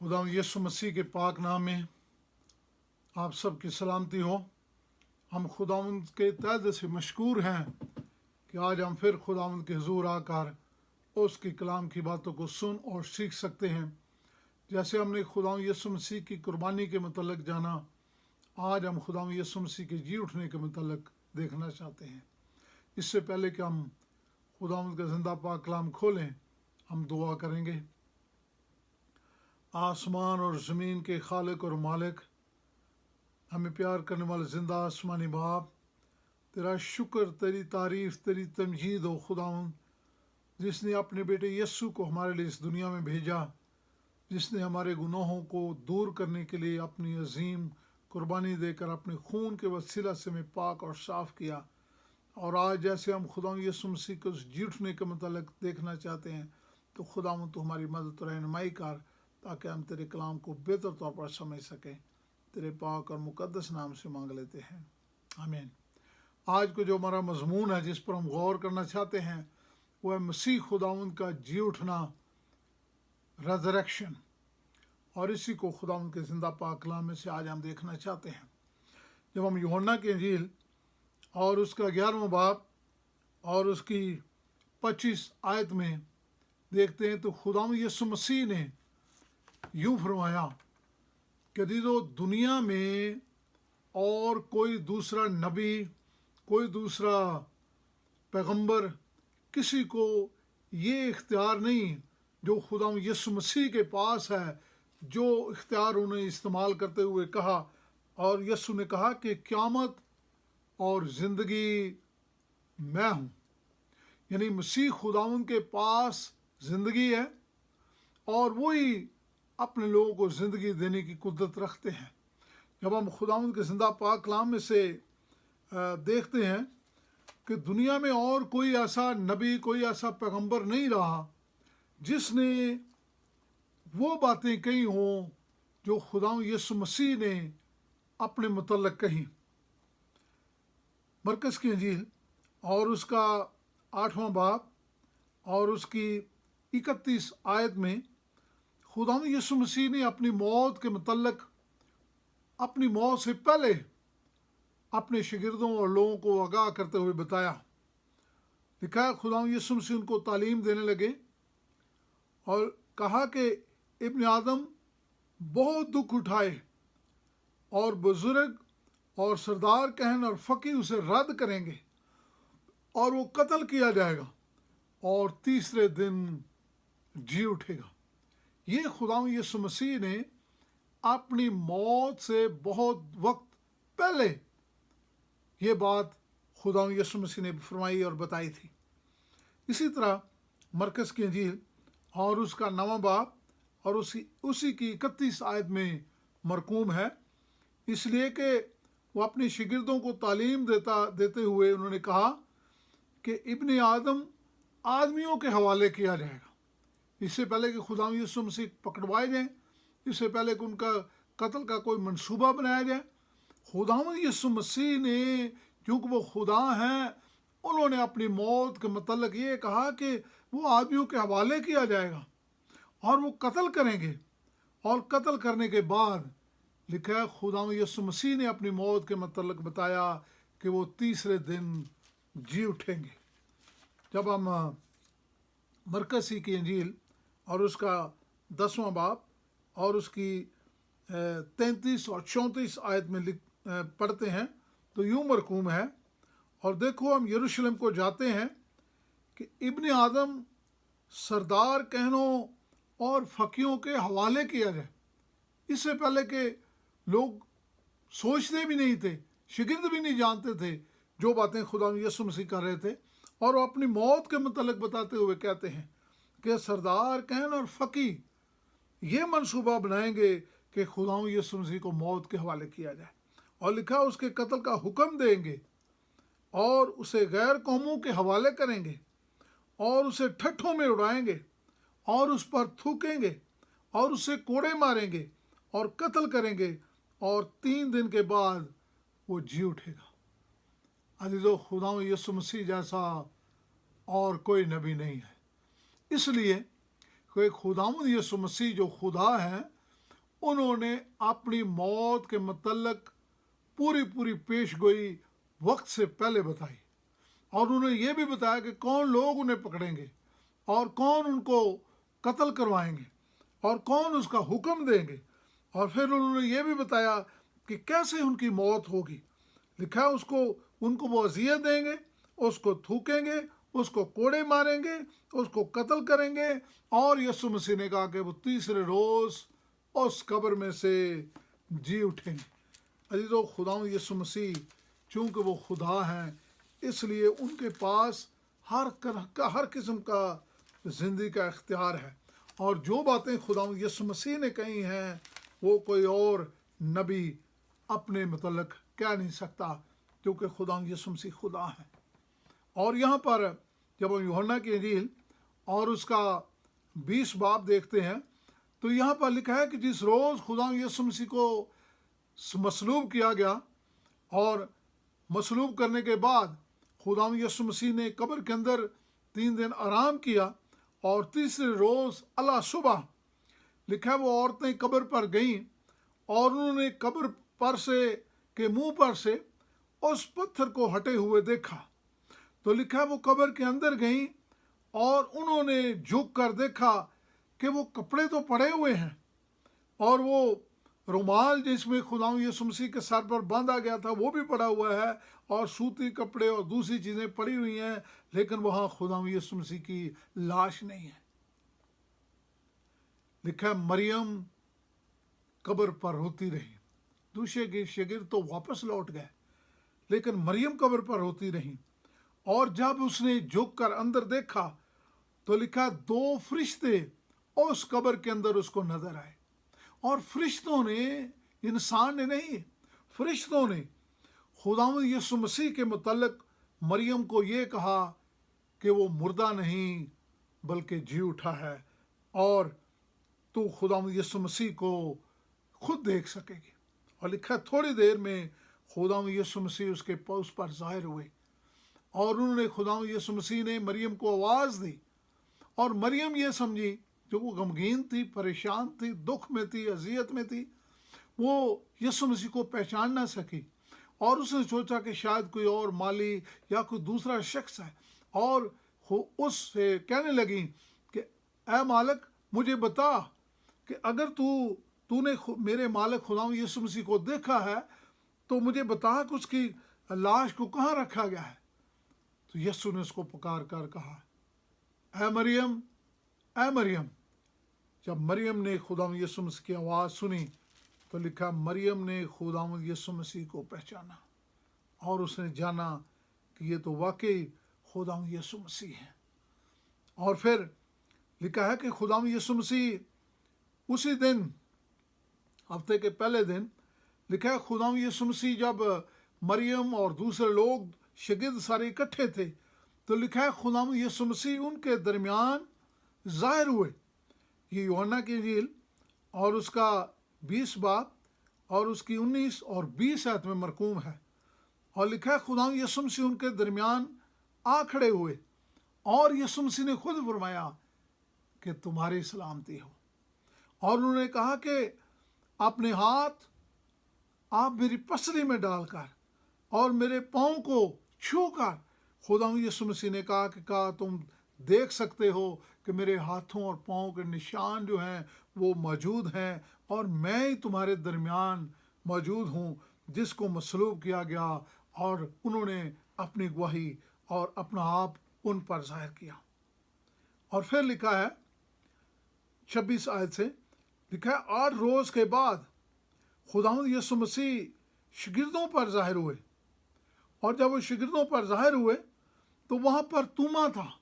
खुदा यीशु मसीह के पाक नाम में आप सब की सलामती हो। हम खुदावंद के तहे दिल से मशकूर हैं कि आज हम फिर खुदावंद के हुजूर आकर उसकी कलाम की बातों को सुन और सीख सकते हैं। जैसे हमने खुदावंद यीशु मसीह की कुर्बानी के मतलब जाना, आज हम खुदावंद यीशु मसीह के जी उठने के मतलब देखना चाहते हैं। इससे पहले कि हम खुदावंद का जिंदा पाक कलाम खोलें, हम दुआ करेंगे। आसमान और ज़मीन के खालिक और मालिक, हमें प्यार करने वाले ज़िंदा आसमानी बाप, तेरा शुक्र, तेरी तारीफ़, तेरी तमजीद हो खुदावंद, जिसने अपने बेटे यस्सु को हमारे लिए इस दुनिया में भेजा, जिसने हमारे गुनाहों को दूर करने के लिए अपनी अजीम कुर्बानी देकर अपने खून के वसीला से हमें पाक और साफ़ किया। और आज जैसे हम खुदावंद यीशु मसीह को जी उठने के मतलब देखना चाहते हैं, तो खुदावंद तो हमारी मदद और रहनुमाई कर, ताकि हम तेरे कलाम को बेहतर तौर पर समझ सकें। तेरे पाक और मुकद्दस नाम से मांग लेते हैं, आमीन। आज को जो हमारा मजमून है, जिस पर हम गौर करना चाहते हैं, वह है मसीह खुदावंद का जी उठना, रेजरेक्शन। और इसी को खुदावंद के जिंदा पाक कलाम में से आज हम देखना चाहते हैं। जब हम यूहन्ना की इंजील और उसका 11वां बाब और उसकी 25 आयत में देखते हैं, तो खुदावंद यीशु मसीह ने यूं फरमाया कि दुनिया में और कोई दूसरा नबी, कोई दूसरा पैगंबर, किसी को ये इख्तियार नहीं जो खुदावंद यीशु मसीह के पास है, जो इख्तियार उन्हें इस्तेमाल करते हुए कहा। और यीशु ने कहा कि क़यामत और ज़िंदगी मैं हूँ, यानी मसीह खुदावंद के पास ज़िंदगी है और वही अपने लोगों को ज़िंदगी देने की कुदरत रखते हैं। जब हम खुदावंद के जिंदा पाक कलाम में से देखते हैं कि दुनिया में और कोई ऐसा नबी, कोई ऐसा पैगंबर नहीं रहा जिसने वो बातें कही हों जो खुदावंद यीशु मसीह ने अपने मुतल्लक कही। मरकस की इंजील और उसका 8वां बाब और उसकी 31 आयत में खुदावंद यीशु मसीह ने अपनी मौत के मुतल्लक, अपनी मौत से पहले अपने शागिर्दों और लोगों को आगाह करते हुए बताया। लिखा है, खुदावंद यीशु मसीह उनको तालीम देने लगे और कहा कि इब्न आदम बहुत दुख उठाए और बुजुर्ग और सरदार कहन और फ़कीह उसे रद्द करेंगे और वो कत्ल किया जाएगा और तीसरे दिन जी उठेगा। ये खुदावंद यीशु मसीह ने अपनी मौत से बहुत वक्त पहले ये बात खुदावंद यीशु मसीह ने फरमाई और बताई थी। इसी तरह मरकस की इंजील और उसका 9वां बाब और उसी की 31 आयत में मरकूम है, इसलिए कि वो अपने शागिर्दों को तालीम देते हुए उन्होंने कहा कि इब्न आदम आदमियों के हवाले किया जाएगा। इससे पहले कि खुदावंद यीशु मसीह पकड़वाए जाएं, इससे पहले कि उनका कत्ल का कोई मंसूबा बनाया जाए, खुदावंद यीशु मसीह ने, क्योंकि वो खुदा हैं, उन्होंने अपनी मौत के मतलब ये कहा कि वो आदमियों के हवाले किया जाएगा और वो कत्ल करेंगे। और कत्ल करने के बाद लिखा है, खुदावंद यीशु मसीह ने अपनी मौत के मतलब बताया कि वो तीसरे दिन जी उठेंगे। जब हम मरकसी की इंजील और उसका 10वां बाब और उसकी 33 और 34 आयत में पढ़ते हैं, तो यूं मरकूम है, और देखो हम यरूशलेम को जाते हैं कि इब्न आदम सरदार कहनों और फ़कीहों के हवाले किया जाए। इससे पहले कि लोग सोचते भी नहीं थे, शागिर्द भी नहीं जानते थे जो बातें खुदावंद यीशु मसीह कर रहे थे, और वो अपनी मौत के मतलब बताते हुए कहते हैं कि सरदार कहन और फ़कीह ये मंसूबा बनाएंगे कि खुदावंद यीशु मसीह को मौत के हवाले किया जाए। और लिखा, उसके कत्ल का हुक्म देंगे और उसे गैर कौमों के हवाले करेंगे और उसे ठट्ठों में उड़ाएंगे और उस पर थूकेंगे और उसे कोड़े मारेंगे और कत्ल करेंगे और 3 दिन के बाद वो जी उठेगा। अजीज़ों, खुदावंद यीशु मसीह जैसा और कोई नबी नहीं है। इसलिए कोई खुदावंद यीशु मसीह जो खुदा है, उन्होंने अपनी मौत के मतलब पूरी पूरी पेशगोई वक्त से पहले बताई, और उन्होंने ये भी बताया कि कौन लोग उन्हें पकड़ेंगे और कौन उनको कत्ल करवाएंगे और कौन उसका हुक्म देंगे। और फिर उन्होंने ये भी बताया कि कैसे उनकी मौत होगी। लिखा है उसको उनको वो अजियत देंगे, उसको थूकेंगे, उसको कोड़े मारेंगे, उसको कत्ल करेंगे, और यीशु मसीह ने कहा कि वो तीसरे रोज उस कब्र में से जी उठेंगे। अजीजों, खुदा यीशु मसीह चूँकि वो खुदा हैं, इसलिए उनके पास हर किस्म का ज़िंदगी का इख्तियार है, और जो बातें खुदा यीशु मसीह ने कही हैं वो कोई और नबी अपने मतलब कह नहीं सकता, क्योंकि खुदा यीशु मसीह खुदा है। और यहाँ पर जब हम यूहन्ना की इंजील और उसका 20 बाब देखते हैं तो यहाँ पर लिखा है कि जिस रोज़ खुदा यीशु मसीह को मसलूब किया गया, और मसलूब करने के बाद खुदा यीशु मसीह ने कब्र के अंदर 3 दिन आराम किया, और तीसरे रोज़ अला सुबह लिखा है वो औरतें कब्र पर गईं और उन्होंने कब्र पर से के मुंह पर से उस पत्थर को हटे हुए देखा। तो लिखा है वो कब्र के अंदर गईं और उन्होंने झुक कर देखा कि वो कपड़े तो पड़े हुए हैं, और वो रुमाल जिसमें खुदा यीशु मसीह के सर पर बांधा गया था वो भी पड़ा हुआ है, और सूती कपड़े और दूसरी चीज़ें पड़ी हुई हैं, लेकिन वहाँ खुदा यीशु मसीह की लाश नहीं है। लिखा है मरियम कब्र पर रोती रही। दूसरे शागिर्द तो वापस लौट गए, लेकिन मरियम कब्र पर रोती रही। और जब उसने झुक कर अंदर देखा तो लिखा 2 फरिश्ते उस कब्र के अंदर उसको नजर आए, और फरिश्तों ने, इंसान ने नहीं, फरिश्तों ने खुदावंद यीशु मसीह के मुतल्लिक मरियम को ये कहा कि वो मुर्दा नहीं बल्कि जी उठा है, और तू खुदावंद यीशु मसीह को खुद देख सकेगी। और लिखा थोड़ी देर में खुदावंद यीशु मसीह उसके उस पर ज़ाहिर हुए, और उन्होंने खुदावंद यीशु मसीह ने मरियम को आवाज़ दी, और मरियम ये समझी, जो वो गमगीन थी, परेशान थी, दुख में थी, अजियत में थी, वो यीशु मसीह को पहचान ना सकी, और उसने सोचा कि शायद कोई और माली या कोई दूसरा शख्स है, और उससे कहने लगी कि ऐ मालिक, मुझे बता कि अगर तूने मेरे मालिक खुदा यीशु मसीह को देखा है तो मुझे बता कि उसकी लाश को कहाँ रखा गया है। तो यीशु ने उसको पुकार कर कहा, ऐ मरियम, ऐ मरियम। जब मरियम ने खुदा यीशु मसीह की आवाज़ सुनी तो लिखा मरियम ने खुदा यीशु मसीह को पहचाना, और उसने जाना कि ये तो वाकई खुदा यीशु मसीह है। और फिर लिखा है कि खुदा यीशु मसीह उसी दिन, हफ्ते के पहले दिन, लिखा है खुदा यीशु मसीह जब मरियम और दूसरे लोग शागिर्द सारे इकट्ठे थे तो लिखा है खुदा यीशु मसीह उनके दरमियान ज़ाहिर हुए। ये यूहन्ना की इंजील और उसका 20 बाब और उसकी 19 और 20 आयत में मरकूम है। और लिखा है खुदा यीशु मसीह उनके दरमियान आ खड़े हुए, और यीशु मसीह ने खुद फरमाया कि तुम्हारी सलामती हो, और उन्होंने कहा कि अपने हाथ आप मेरी पसली में डालकर और मेरे पाँव को छूकर, खुदा यीशु मसीह ने कहा तुम देख सकते हो कि मेरे हाथों और पाँव के निशान जो हैं वो मौजूद हैं, और मैं ही तुम्हारे दरमियान मौजूद हूँ जिसको मसलूब किया गया। और उन्होंने अपनी गवाही और अपना आप उन पर जाहिर किया। और फिर लिखा है 26 आयत से, लिखा है 8 रोज़ के बाद खुदावंद यीशु मसीह शागिर्दों पर ज़ाहिर हुए, और जब वो शागिर्दों पर ज़ाहिर हुए तो वहाँ पर तूमा था,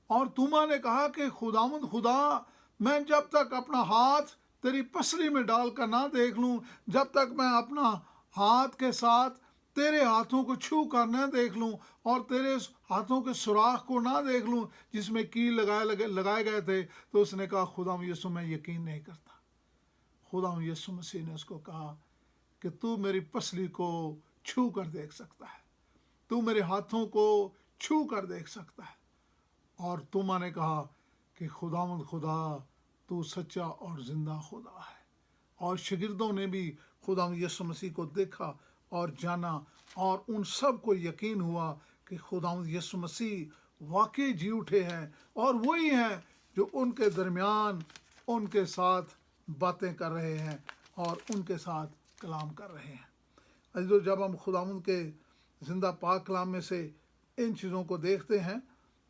और तूमा ने कहा कि खुदावंद खुदा, मैं जब तक अपना हाथ तेरी पसली में डालकर ना देख लूँ, जब तक मैं अपना हाथ के साथ तेरे हाथों को छू कर ना देख लूँ और तेरे हाथों के सुराख को ना देख लूँ जिसमें कील लगाए गए थे, तो उसने कहा खुदा यीशु मैं यकीन नहीं करता। खुदा यीशु मसीह ने उसको कहा कि तू मेरी पसली को छू कर देख सकता है, तू मेरे हाथों को छू कर देख सकता है। और तूमा ने कहा कि खुदावंद खुदा, तू सच्चा और जिंदा खुदा है, اور शागिर्दों ने भी खुदा यीशु मसीह को देखा और जाना, और उन सब को यकीन हुआ कि खुदा यीशु मसीह वाकई जी उठे हैं और वही हैं जो उनके दरमियान उनके साथ बातें कर रहे हैं और उनके साथ कलाम कर रहे हैं। अजीजों, जब हम खुदावंद के ज़िंदा पाक कलाम में से इन चीज़ों को देखते हैं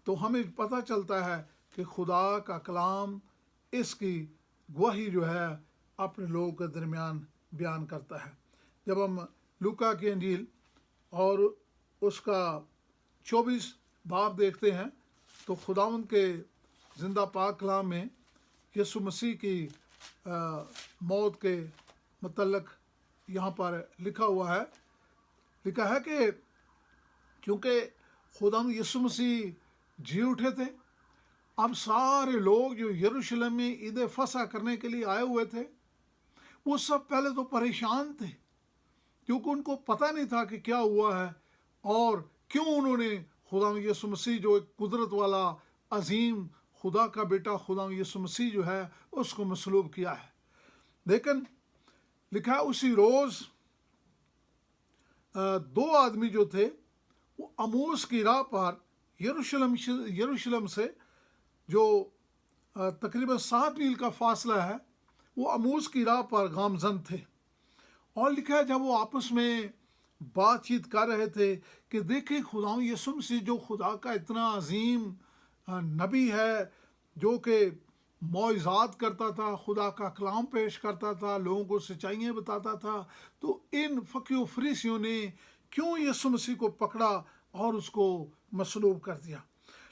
तो हमें पता चलता है कि खुदा का कलाम इसकी गवाही जो है अपने लोगों के दरमियान बयान करता है। जब हम लूका की इंजील और उसका 24 बाब देखते हैं तो खुदावंद के ज़िंदा पाक कलाम में यीशु मसीह की मौत के मतलब यहाँ पर लिखा हुआ है, लिखा है कि क्योंकि खुदावंद यीशु मसीह जी उठे थे, अब सारे लोग जो यरूशलेम में ईद फसह करने के लिए आए हुए थे वो सब पहले तो परेशान थे, क्योंकि उनको पता नहीं था कि क्या हुआ है और क्यों उन्होंने खुदा यीशु मसीह जो एक कुदरत वाला अजीम खुदा का बेटा खुदा यीशु मसीह जो है उसको मसलूब किया है। लेकिन लिखा उसी रोज़ दो आदमी जो थे वो अमूस की राह पर यरूशलेम से जो तकरीबन 7 मील का फासला है वो अमूस की राह पर गामजन थे। और लिखा है जब वो आपस में बातचीत कर रहे थे कि देखें खुदा यीशु मसीह जो खुदा का इतना अजीम नबी है, जो कि मौइज़ात करता था, खुदा का कलाम पेश करता था, लोगों को सच्चाइयाँ बताता था, तो इन फकीर फरीसियों ने क्यों यीशु मसीह को पकड़ा और उसको मसलूब कर दिया।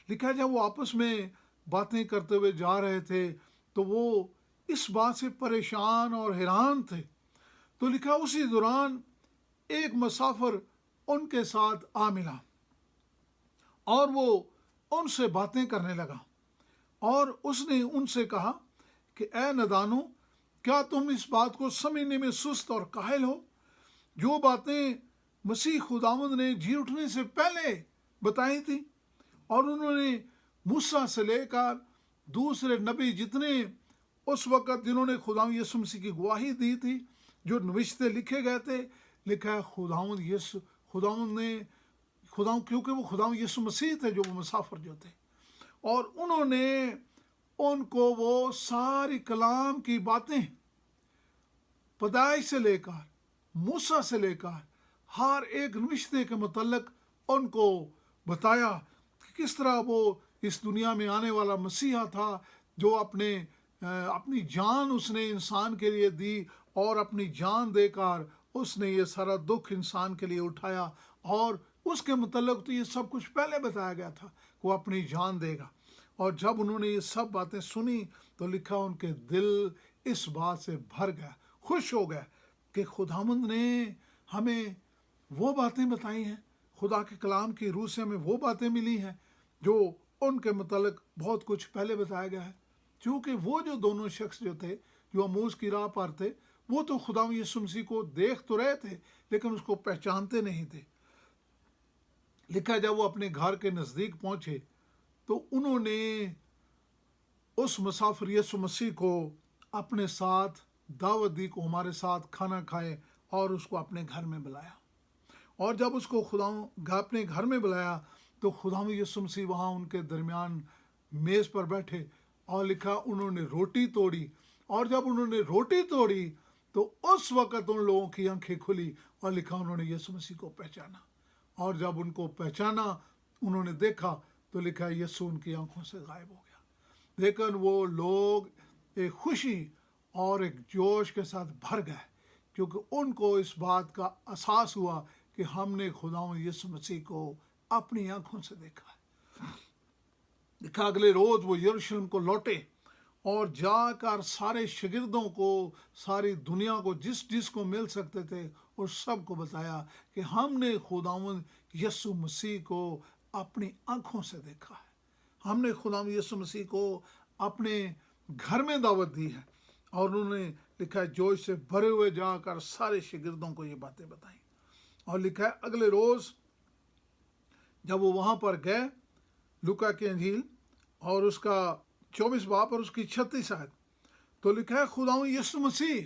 लिखा है जब वो आपस में बातें करते हुए जा रहे थे तो वो इस बात से परेशान और हैरान थे। तो लिखा उसी दौरान एक मुसाफिर उनके साथ आ मिला और वो उनसे बातें करने लगा और उसने उनसे कहा कि ए नदानो, क्या तुम इस बात को समझने में सुस्त और काहिल हो जो बातें मसीह खुदावंद ने जी उठने से पहले बताई थी और उन्होंने मूसा से लेकर दूसरे नबी जितने उस वक़्त जिन्होंने खुदा यीशु मसीह की गवाही दी थी, जो नविश्ते लिखे गए थे, लिखा है खुदावंद ने क्योंकि वो खुदा यीशु मसीह थे जो वो मुसाफिर जो थे, और उन्होंने उनको वो सारी कलाम की बातें पैदाइश से लेकर मूसा से लेकर हर एक रिश्ते के मुतल्लिक उनको बताया कि किस तरह वो इस दुनिया में आने वाला मसीहा था जो अपनी जान उसने इंसान के लिए दी और अपनी जान देकर उसने ये सारा दुख इंसान के लिए उठाया, और उसके मुतल्लिक तो ये सब कुछ पहले बताया गया था कि वो अपनी जान देगा। और जब उन्होंने ये सब बातें सुनी तो लिखा उनके दिल इस बात से भर गया, खुश हो गया कि खुदावंद ने हमें वो बातें बताई हैं, खुदा के कलाम की रूह से हमें वो बातें मिली हैं जो उनके मुतल्लिक बहुत कुछ पहले बताया गया है। क्योंकि वो जो दोनों शख्स जो थे जो अमूस की राह पर थे वो तो खुदा यीशु मसीह को देख तो रहे थे लेकिन उसको पहचानते नहीं थे। लिखा जब वो अपने घर के नज़दीक पहुंचे तो उन्होंने उस मुसाफिर यीशु मसीह को अपने साथ दावत दी को हमारे साथ खाना खाए और उसको अपने घर में बुलाया। और जब उसको अपने घर में बुलाया तो खुदा यीशु मसीह वहाँ उनके दरमियान मेज़ पर बैठे और लिखा उन्होंने रोटी तोड़ी, और जब उन्होंने रोटी तोड़ी तो उस वक़्त उन लोगों की आंखें खुली और लिखा उन्होंने यीशु मसीह को पहचाना, और जब उनको पहचाना उन्होंने देखा तो लिखा यीशु उनकी आंखों से गायब हो गया। लेकिन वो लोग एक खुशी और एक जोश के साथ भर गए क्योंकि उनको इस बात का एहसास हुआ कि हमने खुदा यीशु मसीह को अपनी आंखों से देखा है। लिखा अगले रोज़ वो यरूशलेम को लौटे और जाकर सारे शागिर्दों को, सारी दुनिया को, जिसको मिल सकते थे और सबको बताया कि हमने खुदावंद यीशु मसीह को अपनी आंखों से देखा है, हमने खुदावंद यीशु मसीह को अपने घर में दावत दी है। और उन्होंने लिखा है जोश से भरे हुए जाकर सारे शागिर्दों को ये बातें बताई। और लिखा है अगले रोज़ जब वो वहाँ पर गए, लूका की इंजील और उसका 24 बाब और उसकी 36 आयत, तो लिखा है खुदावंद यीशु मसीह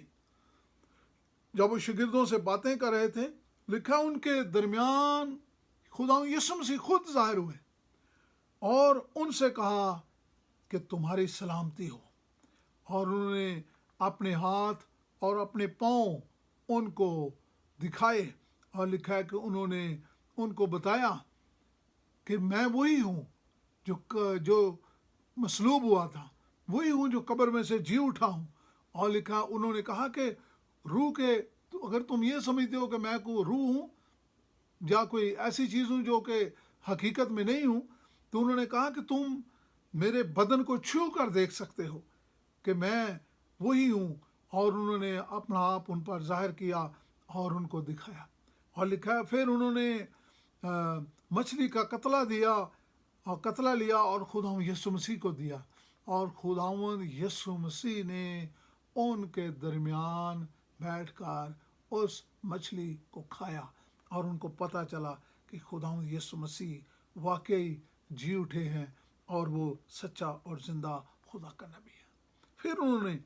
جب وہ شاگردوں سے باتیں کر رہے تھے، لکھا ان کے درمیان خدا یسوع مسیح خود ظاہر ہوئے اور ان سے کہا کہ تمہاری سلامتی ہو، اور انہوں نے اپنے ہاتھ اور اپنے پاؤں ان کو دکھائے، اور لکھا ہے کہ انہوں نے ان کو بتایا کہ میں وہی ہوں جو مصلوب ہوا تھا، وہی ہوں جو قبر میں سے جی اٹھا ہوں۔ اور لکھا انہوں نے کہا کہ روح کے، اگر تم یہ سمجھتے ہو کہ میں کوئی روح ہوں یا کوئی ایسی چیز ہوں جو کہ حقیقت میں نہیں ہوں، تو انہوں نے کہا کہ تم میرے بدن کو چھو کر دیکھ سکتے ہو کہ میں وہی ہوں، اور انہوں نے اپنا آپ ان پر ظاہر کیا اور ان کو دکھایا۔ اور لکھا ہے پھر انہوں نے مچھلی کا قتلہ لیا اور خداوند یسوع مسیح کو دیا، اور خداوند یسوع مسیح نے ان کے درمیان بیٹھ کر اس مچھلی کو کھایا، اور ان کو پتہ چلا کہ خداوند یسوع مسیح واقعی جی اٹھے ہیں اور وہ سچا اور زندہ خدا کا نبی ہے۔ پھر انہوں نے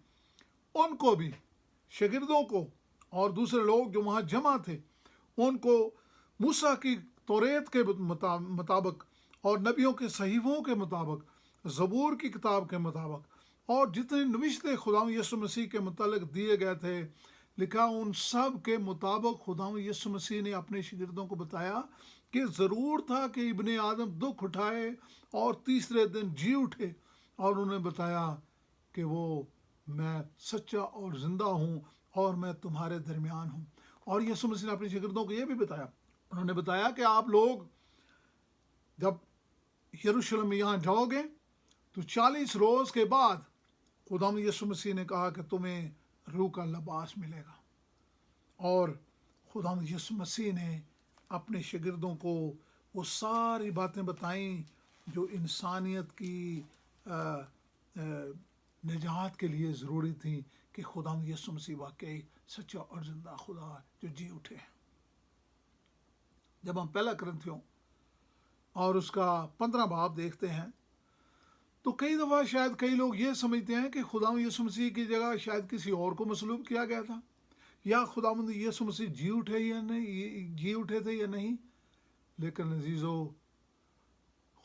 ان کو بھی، شاگردوں کو اور دوسرے لوگ جو وہاں جمع تھے، ان کو موسیٰ کی توریت کے مطابق اور نبیوں کے صحیفوں کے مطابق، زبور کی کتاب کے مطابق، اور جتنے نوشتے خداوند یسوع مسیح کے متعلق دیے گئے تھے، لکھا ان سب کے مطابق خداوند یسوع مسیح نے اپنے شاگردوں کو بتایا کہ ضرور تھا کہ ابن آدم دکھ اٹھائے اور تیسرے دن جی اٹھے، اور انہوں نے بتایا کہ وہ میں سچا اور زندہ ہوں اور میں تمہارے درمیان ہوں۔ اور یسوع مسیح نے اپنے شاگردوں کو یہ بھی بتایا، انہوں نے بتایا کہ آپ لوگ جب یروشلم میں یہاں جاؤ گے تو 40 روز کے بعد خداوند یسوع مسیح نے کہا کہ تمہیں روح کا لباس ملے گا، اور خداوند یسوع مسیح نے اپنے شاگردوں کو وہ ساری باتیں بتائیں جو انسانیت کی نجات کے لیے ضروری تھیں، کہ خداوند یسوع مسیح واقعی سچا اور زندہ خدا جو جی اٹھے ہیں۔ جب ہم پہلا کرنتھیوں اور اس کا 15 باب دیکھتے ہیں تو کئی دفعہ شاید کئی لوگ یہ سمجھتے ہیں کہ خداوند یسوع مسیح کی جگہ شاید کسی اور کو مصلوب کیا گیا تھا، یا خداوند یسوع مسیح جی اٹھے تھے یا نہیں۔ لیکن عزیزو،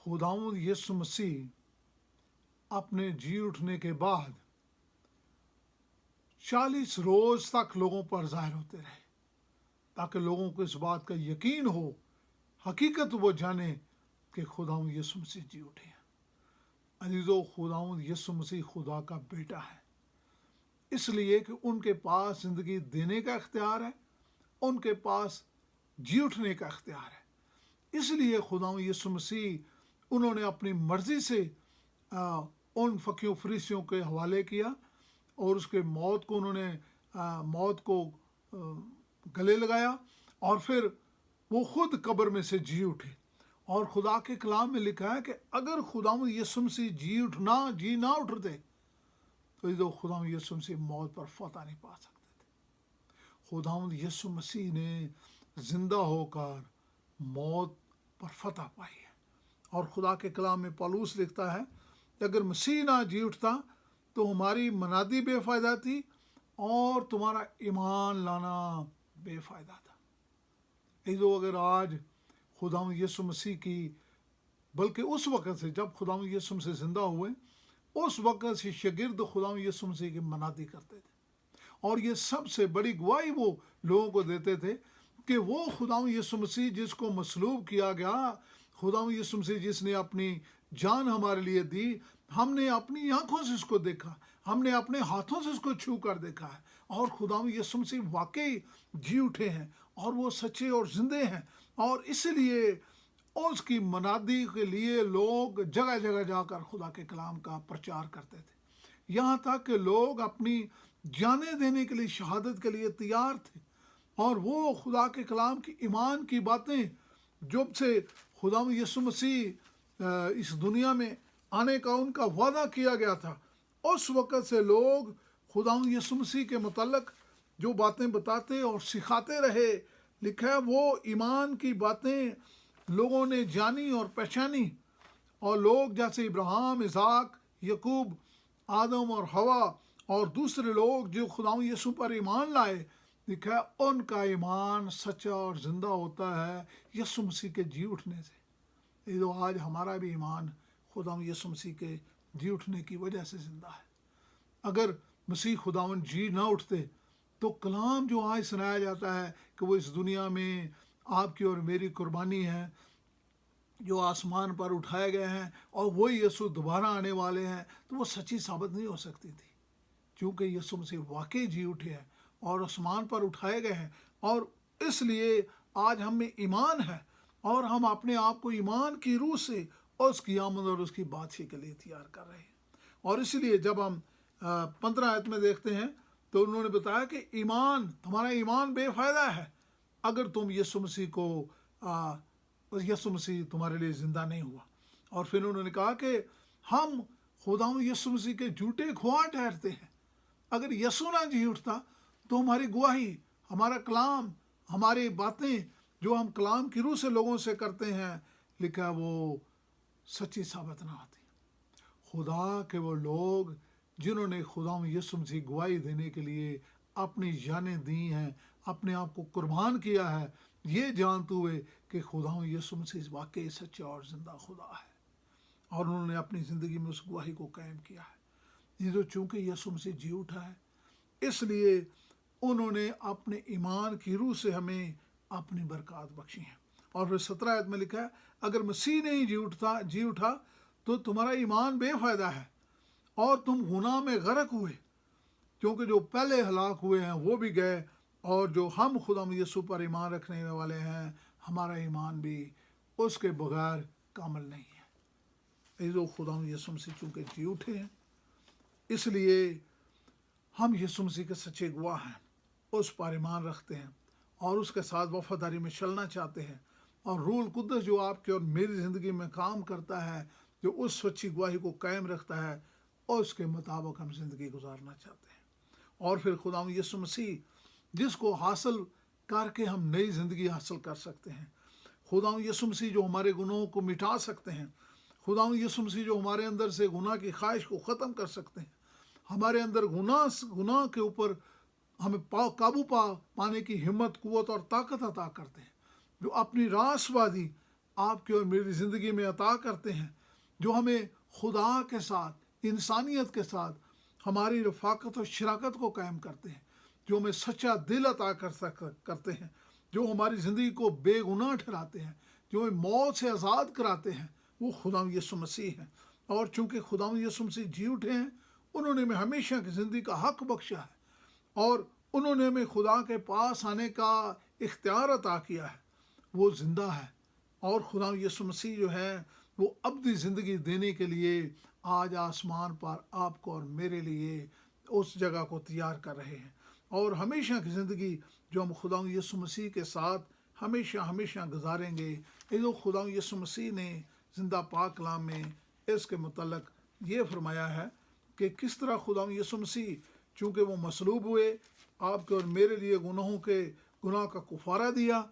خداوند یسوع مسیح اپنے جی اٹھنے کے بعد 40 روز تک لوگوں پر ظاہر ہوتے رہے، تاکہ لوگوں کو اس بات کا یقین ہو، حقیقت وہ جانے کہ خداوند یسوع مسیح جی اٹھے ہیں۔ عزیزو، خداوند یسوع مسیح خدا کا بیٹا ہے، اس لیے کہ ان کے پاس زندگی دینے کا اختیار ہے، ان کے پاس جی اٹھنے کا اختیار ہے۔ اس لیے خداوند یسوع مسیح انہوں نے اپنی مرضی سے ان فقیوں فریسیوں کے حوالے کیا، اور اس کے موت کو انہوں نے موت کو گلے لگایا، اور پھر وہ خود قبر میں سے جی اٹھے۔ اور خدا کے کلام میں لکھا ہے کہ اگر خداوند یسوع مسیح جی نہ اٹھتے تو خداوند یسوع مسیح موت پر فتح نہیں پا سکتے تھے۔ خداوند یسوع مسیح نے زندہ ہو کر موت پر فتح پائی ہے، اور خدا کے کلام میں پالوس لکھتا ہے کہ اگر مسیح نہ جی اٹھتا تو ہماری منادی بے فائدہ تھی اور تمہارا ایمان لانا بے فائدہ تھا۔ اگر آج خداوند یسوع مسیح کی، بلکہ اس وقت سے جب خداوند یسوع مسیح زندہ ہوئے، اس وقت سے شاگرد خداوند یسوع مسیح کی منادی کرتے تھے، اور یہ سب سے بڑی گواہی وہ لوگوں کو دیتے تھے کہ وہ خداوند یسوع مسیح جس کو مصلوب کیا گیا، خداوند یسوع مسیح جس نے اپنی جان ہمارے لیے دی، ہم نے اپنی آنکھوں سے اس کو دیکھا، ہم نے اپنے ہاتھوں سے اس کو چھو کر دیکھا ہے، اور خداوند یسوع مسیح واقعی جی اٹھے ہیں اور وہ سچے اور زندے ہیں۔ اور اس لیے اس کی منادی کے لیے لوگ جگہ جگہ جا کر خدا کے کلام کا پرچار کرتے تھے، یہاں تک کہ لوگ اپنی جانیں دینے کے لیے، شہادت کے لیے تیار تھے۔ اور وہ خدا کے کلام کی ایمان کی باتیں جب سے خداوند یسوع مسیح اس دنیا میں آنے کا ان کا وعدہ کیا گیا تھا، اس وقت سے لوگ خداوند یسوع مسیح کے متعلق جو باتیں بتاتے اور سکھاتے رہے۔ لکھا ہے وہ ایمان کی باتیں لوگوں نے جانی اور پہچانی، اور لوگ جیسے ابراہیم، اسحاق، یعقوب، آدم اور حوا اور دوسرے لوگ جو خداوند یسوع پر ایمان لائے، लिखा है उनका ईमान सच्चा और जिंदा होता है यीशु मसीह के जी उठने से। ये तो आज हमारा भी ईमान खुदा यीशु मसीह के जी उठने की वजह से जिंदा है। अगर मसीह खुदावन जी ना उठते तो कलाम जो आज सुनाया जाता है कि वो इस दुनिया में आपकी और मेरी कुर्बानी है, जो आसमान पर उठाए गए हैं और वही यीशु दोबारा आने वाले हैं, तो वो सच्ची साबित नहीं हो सकती थी। क्योंकि यीशु मसीह वाकई जी उठे हैं और आसमान पर उठाए गए हैं, और इसलिए आज हम में ईमान है और हम अपने आप को ईमान की रूह से उसकी आमद और उसकी बादशाही के लिए तैयार कर रहे हैं। और इसलिए जब हम 15 आयत में देखते हैं तो उन्होंने बताया कि ईमान, तुम्हारा ईमान बेफायदा है अगर तुम यीशु मसीह को यीशु मसीह तुम्हारे लिए ज़िंदा नहीं हुआ। और फिर उन्होंने कहा कि हम खुदावंद यीशु मसीह के झूठे खुआ ठहरते हैं। अगर यीशु ना जी उठता तो हमारी गवाही, हमारा कलाम, हमारी बातें जो हम कलाम की रूह से लोगों से करते हैं, लिखा वो सच्ची साबित ना होती। खुदा के वो लोग जिन्होंने खुदावंद यीशु मसीह गवाही देने के लिए अपनी जानें दी हैं, अपने आप को कुर्बान किया है, ये जानते हुए कि खुदावंद यीशु मसीह वाकई सच्चा और जिंदा खुदा है, और उन्होंने अपनी ज़िंदगी में उस गवाही को कायम किया है। ये तो चूँकि यीशु मसीह जी उठा है, इसलिए उन्होंने अपने ईमान की रूह से हमें अपनी बरकत बख्शी है। और फिर 17 आयत में लिखा है अगर मसीह नहीं जी उठा तो तुम्हारा ईमान बेफायदा है और तुम गुनाह में गर्क हुए, क्योंकि जो पहले हलाक हुए हैं वो भी गए, और जो हम खुदा यीशु पर ईमान रखने वाले हैं, हमारा ईमान भी उसके बगैर कामिल नहीं है। ये जो खुदा यीशु मसीह चूँकि जी उठे हैं, इसलिए हम यीशु मसीह के सच्चे गवाह हैं, उस पर ईमान रखते हैं और उसके साथ वफादारी में चलना चाहते हैं। और रूह कुद्दस जो आपके और मेरी ज़िंदगी में काम करता है, जो उस सच्ची गवाही को कायम रखता है, और उसके मुताबिक हम ज़िंदगी गुजारना चाहते हैं। और फिर खुदा यीशु मसीह जिसको हासिल करके हम नई ज़िंदगी हासिल कर सकते हैं, खुदा यीशु मसीह जो हमारे गुनाहों को मिटा सकते हैं, खुदा यीशु मसीह जो हमारे अंदर से गुनाह की ख्वाहिश को ख़त्म कर सकते हैं, हमारे अंदर गुनाह के ऊपर हमें काबू पाने की हिम्मत, कुव्वत और ताकत अता करते हैं, जो अपनी रासवादी आपके और मेरी ज़िंदगी में अता करते हैं, जो हमें खुदा के साथ, इंसानियत के साथ हमारी रफ़ाकत और शराकत को कायम करते हैं, जो हमें सच्चा दिल अता करते हैं, जो हमारी ज़िंदगी को बेगुनाह ठहराते हैं, जो हमें मौत से आज़ाद कराते हैं, वो खुदा यीशु मसीह हैं। और चूँकि खुदा यीशु मसीह जी उठे हैं, उन्होंने हमें हमेशा की ज़िंदगी का हक बख्शा है, और उन्होंने हमें खुदा के पास आने का इख्तियार अता किया है। वो ज़िंदा है, और खुदा यीशु मसीह जो है वो अब्दी ज़िंदगी देने के लिए आज आसमान पर आपको और मेरे लिए उस जगह को तैयार कर रहे हैं। और हमेशा की ज़िंदगी जो हम खुदा यीशु मसीह के साथ हमेशा हमेशा गुजारेंगे, ये जो खुदा यीशु मसीह ने ज़िंदा पाक कलाम में इसके मुतल्लिक़ ये फरमाया है कि किस तरह खुदा यीशु मसीह चूँकि वो मसलूब हुए, आपके और मेरे लिए गुनाह का कुफारा दिया,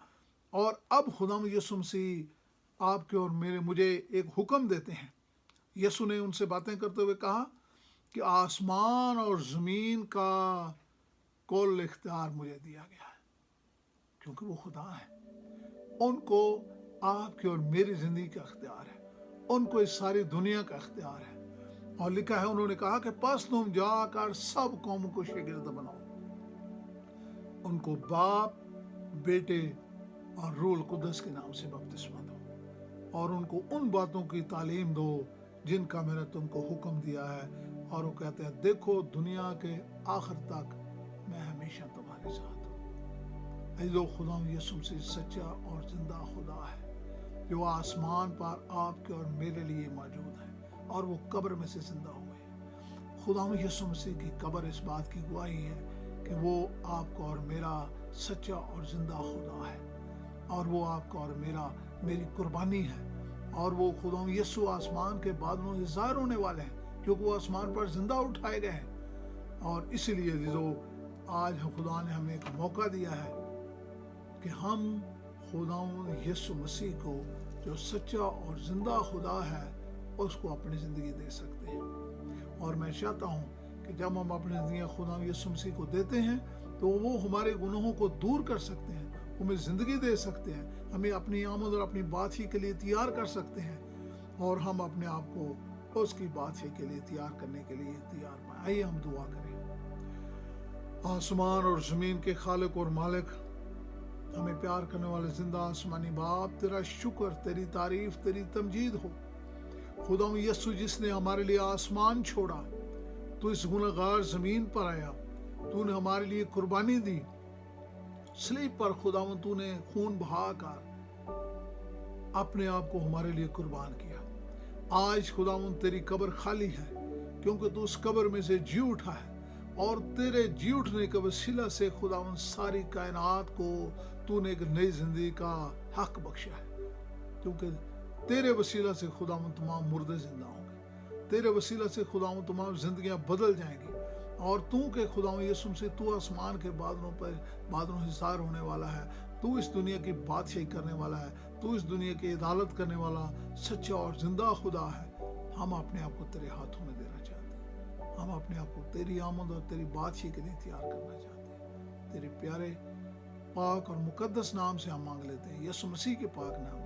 और अब खुदा यीशु मसीह आपके और मुझे एक हुक्म देते हैं। यीशु ने उनसे बातें करते हुए कहा कि आसमान और ज़मीन का कुल इख्तियार मुझे दिया गया है, क्योंकि वो खुदा है। उनको आपके और मेरी ज़िंदगी का इख्तियार है, उनको इस सारी दुनिया का इख्तियार है। और लिखा है, उन्होंने कहा कि बस तुम जाकर सब कौमों को शागिर्द बनाओ, उनको बाप, बेटे और रूह कुद्दस के नाम से बपतिस्मा दो, और उनको उन बातों की तालीम दो जिनका मैंने तुमको हुक्म दिया है। और वो कहते हैं, देखो दुनिया के आखिर तक मैं हमेशा तुम्हारे साथ हूँ। ऐ खुदा यीशु मसीह सच्चा और जिंदा खुदा है, जो आसमान पर आपके और मेरे लिए मौजूद है, और वो कब्र में से जिंदा हुए। खुदा यीशु मसीह की कब्र इस बात की गवाही है कि वो आपका और मेरा सच्चा और जिंदा खुदा है, और वो आपका और मेरी कुर्बानी है। और वो खुदा यीशु आसमान के बादलों से ज़ाहिर होने वाले हैं, क्योंकि वो आसमान पर जिंदा उठाए गए हैं। और इसीलिए जो आज खुदा ने हमें एक मौका दिया है कि हम खुदा यीशु मसीह को, जो सच्चा और जिंदा खुदा है, उसको अपनी ज़िंदगी दे सकते हैं। और मैं चाहता हूँ कि जब हम अपनी ज़िंदगी खुदा यीशु मसीह को देते हैं, तो تو وہ ہمارے گناہوں کو دور کر سکتے ہیں، ہمیں زندگی دے سکتے ہیں، ہمیں اپنی آمد اور اپنی بادشاہی کے لیے تیار کر سکتے ہیں، اور ہم اپنے آپ کو اس کی بادشاہی کے لیے تیار کرنے کے لیے تیار پائیں۔ آئیے ہم دعا کریں۔ آسمان اور زمین کے خالق اور مالک، ہمیں پیار کرنے والے زندہ آسمانی باپ، تیرا شکر، تیری تعریف، تیری تمجید ہو۔ خدا یسوع جس نے ہمارے لیے آسمان چھوڑا، تو اس گنہگار زمین پر آیا، تو نے ہمارے لیے قربانی دی، صلیب پر خداوند تو نے خون بہا کر اپنے آپ کو ہمارے لیے قربان کیا۔ آج خداوند تیری قبر خالی ہے، کیونکہ تو اس قبر میں سے جی اٹھا ہے، اور تیرے جی اٹھنے کے وسیلہ سے خداوند ساری کائنات کو تو نے ایک نئی زندگی کا حق بخشا ہے، کیونکہ تیرے وسیلہ سے خداوند تمام مردے زندہ ہوں گے، تیرے وسیلہ سے خداوند تمام زندگیاں بدل جائیں گی، اور تو کہ خداوند یسوع مسیح تو آسمان کے بادلوں سے ظاہر ہونے والا ہے، تو اس دنیا کی بادشاہی کرنے والا ہے، تو اس دنیا کی عدالت کرنے والا سچا اور زندہ خدا ہے۔ ہم اپنے آپ کو تیرے ہاتھوں میں دینا چاہتے ہیں، ہم اپنے آپ کو تیری آمد اور تیری بادشاہی کے لیے تیار کرنا چاہتے ہیں۔ تیرے پیارے پاک اور مقدس نام سے ہم مانگ لیتے ہیں، یسوع مسیح کے پاک نام